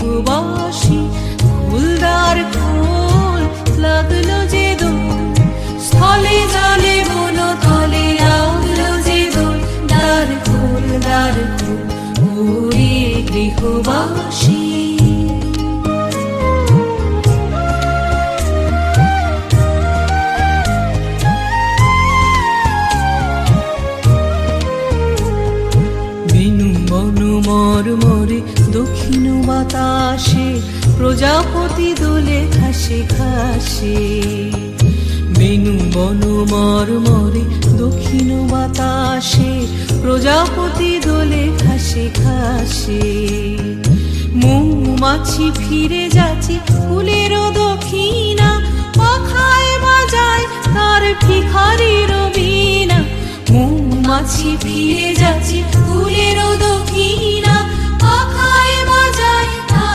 গৃহবাসী ফুলদার খোল লাগলো যে দোল স্থলে জলে বন তলে লাগলো যে দোল দ্বার খোল ওরে গৃহবাসী মরমরে দক্ষিণ বাতাসে প্রজাপতি দোলে ঘাসে ঘাসে বেনু বন মরমরে দক্ষিণ বাতাসে প্রজাপতি দোলে ঘাসে ঘাসে মৌমাছি ফিরে যাচ্ছে ফুলেরও দক্ষিণা পাখায় বাজায় তার ভিখারির বীণা মৌমাছি ফিরে যাচ্ছে ফুলেরও